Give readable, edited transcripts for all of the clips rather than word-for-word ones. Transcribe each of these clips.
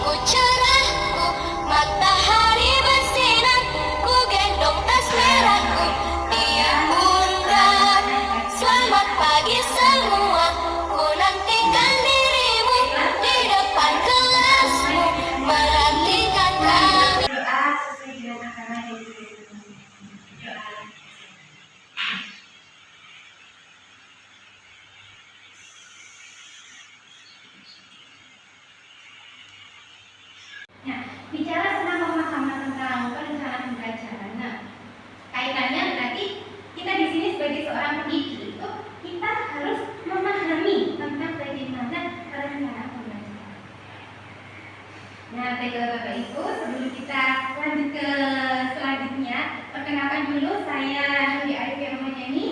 ku cerahku, matahari bersinar, ku gendong tas merahku, dia pundak. Selamat pagi semua, ku nantikan dirimu di depan kelasmu, menantikan kami. Doa sesuai dengan agama dan doa. Nah, bicara tentang pemahaman tentang perencanaan pembelajaran. Nah, kaitannya berarti kita di sini sebagai seorang pendidik itu kita harus memahami tentang bagaimana perencanaan pembelajaran. Nah, baiklah Bapak Ibu, sebelum kita lanjut ke selanjutnya, perkenalkan dulu saya Nuri Arifia Ramadhani.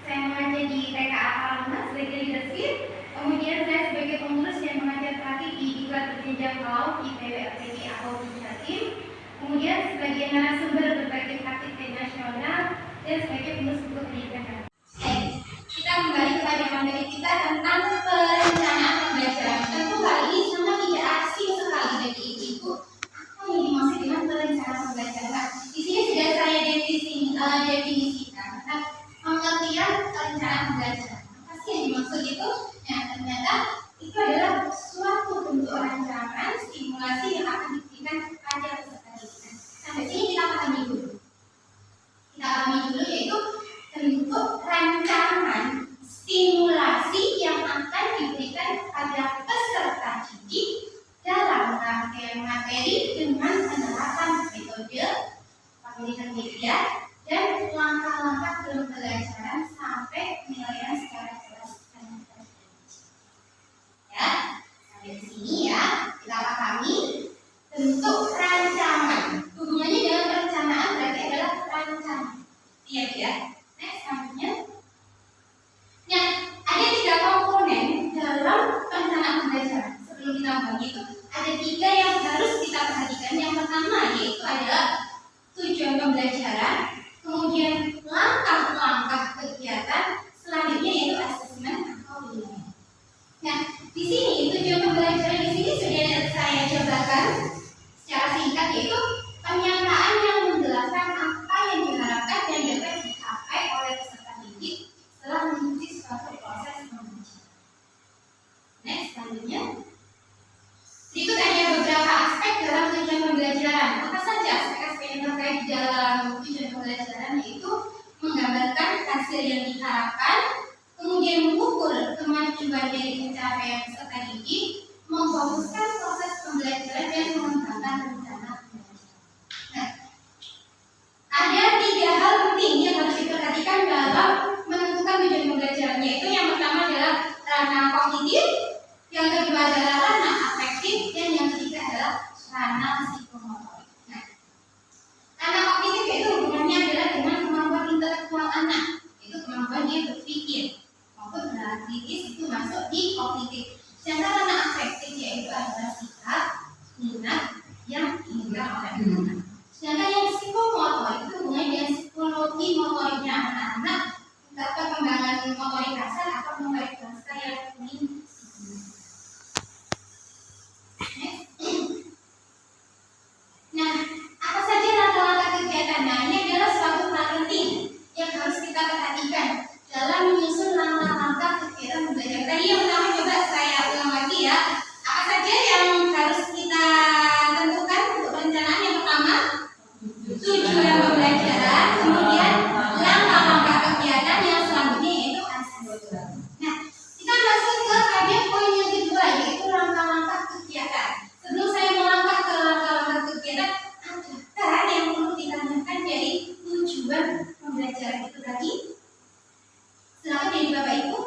Saya mengajar di TKA Alumna sebagai leadership. Kemudian saya sebagai pengurus dan mengajar praktik di Diklat Berjenjang Kaum IPW LPG atau Jatim. Kemudian sebagai narasumber berbagai praktik nasional dan sebagai pengurus buku pendidikan. Kita kembali kepada materi kita tentang perencanaan pembelajaran. Tentu kali ini sama tidak asing sekali bagi ibu-ibu. Apa yang dimaksud dengan perencanaan pembelajaran? Nah, di sini sudah saya definisikan tentang pengertian perencanaan pembelajaran. Apa sih yang dimaksud itu? Nah, ternyata itu adalah suatu bentuk rancangan stimulasi yang akan diberikan kepada peserta didik. Sampai sini kita pahami dulu. Yaitu bentuk rancangan stimulasi yang akan diberikan kepada peserta didik dalam rangkaian materi dengan penerapan metode, penelitian media, dan langkah-langkah pembelajaran sampai penilaian secara jelas dan terperinci. Ya, sampai di sini ya kita pahami bentuk rancangan. Hubungannya dengan perencanaan berarti adalah rancangan. Iya ya. Next selanjutnya. Nah, ada 3 komponen dalam perencanaan pembelajaran. Sebelum kita membahas itu, ada 3 yang harus kita perhatikan. Yang pertama yaitu adalah tujuan pembelajaran, kemudian langkah-langkah kegiatan, selanjutnya yaitu asesmen atau penilaian. Nah, di sini tujuan pembelajaran di sini sudah saya jabarkan secara singkat, yaitu pernyataan yang menjelaskan apa yang diharapkan dan dapat dicapai oleh peserta didik setelah mengikuti suatu proses pembelajaran. Next selanjutnya. Berikut ada beberapa aspek dalam tujuan pembelajaran. Apa saja aspek-aspek yang terkait dalam tujuan pembelajaran, yaitu menggambarkan hasil yang diharapkan, kemudian mengukur kemajuan dari pencapaian peserta didik, memfokuskan proses pembelajaran dan mengembangkan rencana pembelajaran. Nah, ada 3 hal penting yang harus diperhatikan dalam menentukan tujuan pembelajaran, yaitu yang pertama adalah ranah kognitif, yang kedua adalah ranah afektif, dan yang ketiga adalah ranah psikomotorik. Nah, ranah kognitif itu hubungannya adalah dengan kemampuan intelektual anak, itu kemampuan dia berpikir maupun bernalar kritis, itu masuk di kognitif. Sedangkan ranah afektif yaitu adalah sikap, minat yang dimiliki oleh anak. Sedangkan yang psikomotorik itu hubungannya dengan psikologi motoriknya anak-anak, perkembangan motorik kasar atau motorik bahasa yang ingin. Nah, apa saja langkah-langkah kegiatan? Nah, ini adalah suatu hal penting yang harus kita perhatikan dalam menyusun langkah-langkah kegiatan belajar. Tadi yang pertama coba saya ulang lagi ya. Apa saja yang harus kita tentukan untuk perencanaan? Yang pertama, tujuan pembelajaran, kemudian langkah-langkah kegiatan, yang selanjutnya yaitu asesmen. Nah, kita masuk kepada poin yang kedua, yaitu langkah-langkah kegiatan. Sebelum saya melangkah ke langkah-langkah kegiatan, adakah yang perlu ditanyakan dari tujuan pembelajaran itu tadi? Silakan dari Bapak Ibu.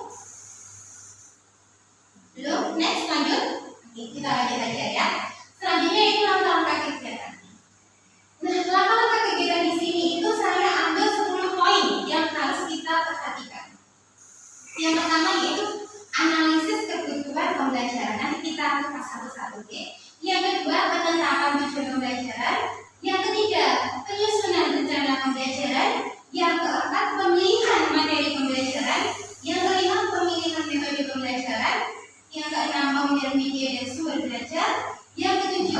Belum? Next, lanjut. Oke, kita lanjut aja ya. Selanjutnya itu langkah-langkah kegiatan. Nah, langkah-langkah kegiatan di sini itu saya ambil 10 poin yang harus kita perhatikan. Yang pertama yaitu analisis kebutuhan pembelajaran. Nanti kita buka satu-satu, oke? Yang kedua, penetapan tujuan pembelajaran. Yang ketiga, penyusunan rencana pembelajaran. Yang keempat, pemilihan materi pembelajaran. Yang kelima, pemilihan metode pembelajaran. Yang keenam, pemilihan media dan sumber belajar. Yang ketujuh,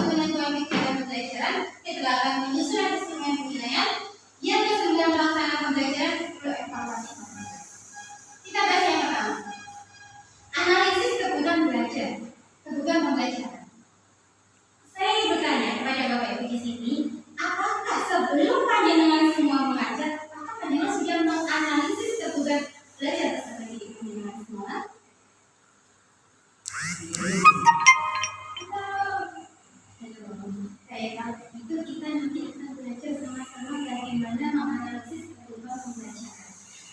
itu kita nanti akan belajar sama-sama bagaimana menganalisis kebutuhan pembelajaran.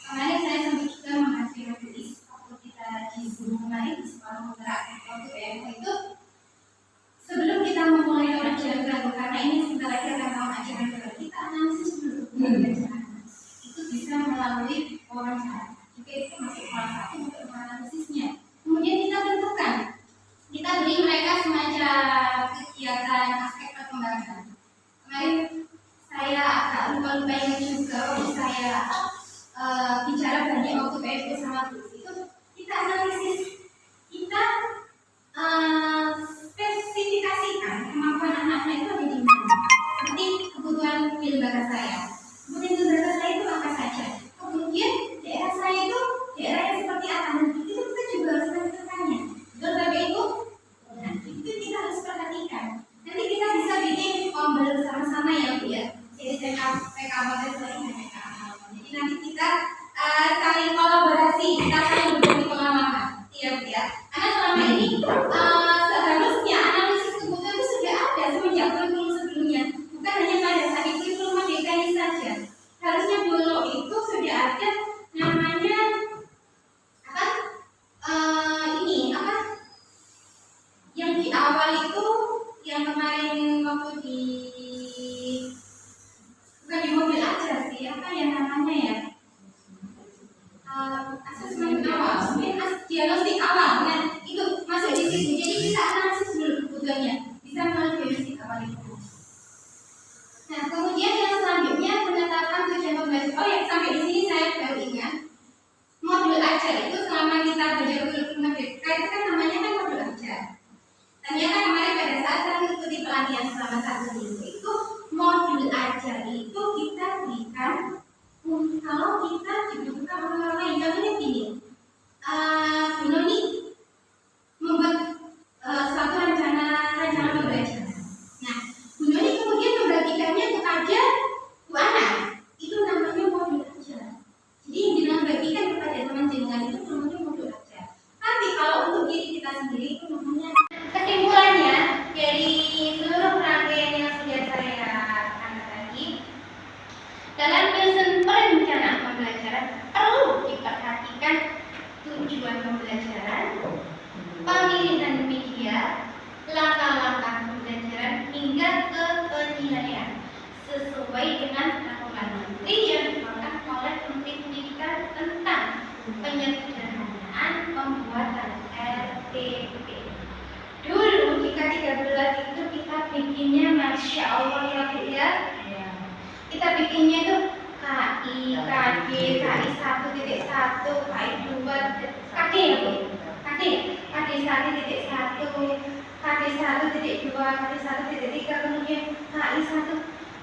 Kemarin saya sampai juga menghasilkan tulis waktu kita di Zoom kemarin di sekolah menggerakkan waktu PMO itu. Sebelum kita memulai ajaran baru, karena ini sebentar lagi akan tahun ajaran baru, kita analisis dulu pembelajaran. Itu bisa melalui wawancara. Jika itu masuk salah satu untuk menganalisisnya. Kemudian kita tentukan, kita beri mereka semacam kegiatan aspek perkembangan. Kemarin saya agak lupa ingat juga waktu saya bicara banyak waktu PSB sama Gus itu kita analisis, kita spesifikasikan kemampuan anak-anak itu ada di mana. Seperti kebutuhan lembaga saya. Kemudian lembaga saya itu apa saja. Kemudian daerah saya itu daerah yang seperti apa. Itu kita juga harus menentukannya. Lembaga itu, nah, itu kita harus perhatikan. Nanti kita bisa bikin bersama-sama ya Bu ya. Jadi PKB sering PKB. Jadi nanti kita saling kolaborasi, kita saling berbagi pengalaman. Iya Bu ya. Karena selama ini seharusnya analisis kebutuhan itu sudah ada semenjak kurikulum sebelumnya. Bukan hanya pada saat kurikulum DKI saja. Harusnya dulu itu sudah ada namanya yang di awal itu yang kemarin waktu bukan di mobil aja sih, apa yang namanya ya, asesmen awal, diagnostik awal. Nah itu masuk di situ. Jadi kita analisis dulu kebutuhannya, bisa melalui diagnostik awal itu. Nah kemudian yang selanjutnya penetapan tujuan pembelajaran. Oh ya, sampai di sini saya baru ingat modul ajar itu selama kita belajar kurikulum Merdeka itu kan namanya kan modul ajar. Ternyata kemarin pada saat saya mengikuti pelatihan selama 1 minggu itu modul ajar itu kita berikan kalau kita dibutuhkan oleh orang lain. Contohnya gini, Bu Noni membuat suatu rencana pembelajaran. Nah, Bu Noni kemudian membagikannya kepada Bu Ana. Itu namanya modul ajar. Jadi yang dibagikan kepada teman jenengan itu namanya modul ajar. Tapi kalau untuk diri kita sendiri itu namanya. Kesimpulannya dari seluruh rangkaian yang sudah saya angkat tadi, dalam penyusunan perencanaan pembelajaran perlu diperhatikan tujuan pembelajaran, pemilihan media, langkah-langkah pembelajaran hingga ke penilaian sesuai dengan aturan menteri yang ditetapkan oleh Menteri Pendidikan tentang penyederhanaan pembuatan RTP. Dulu jika 13 itu kita bikinnya Masya Allah ya Bu ya. Kita bikinnya itu KI, KD, KI 1.1, KI 2, KD ya Bu? KD 1.1, KD 1.2, KD 1.3, kemudian KI 1.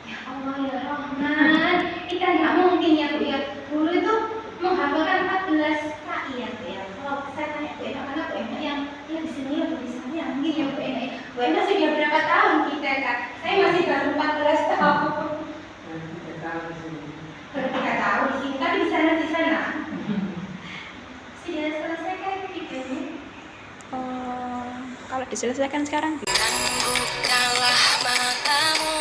Ya Allah ya Rahman, kita nggak mungkin ya Bu ya. Dulu itu menghafalkan 14 KI ya Bu ya. Kalau saya tanya Bu Ena, mana Bu Ena yang di sini ya Bu, di sana ya mungkin ya Bu Ena. Bu Ena sudah berapa tahun kita Kak? Saya masih baru 14 tahun. Baru 3 tahun di sini, tapi di sana sudah selesai kan videonya? Kalau diselesaikan sekarang. Bukanlah matamu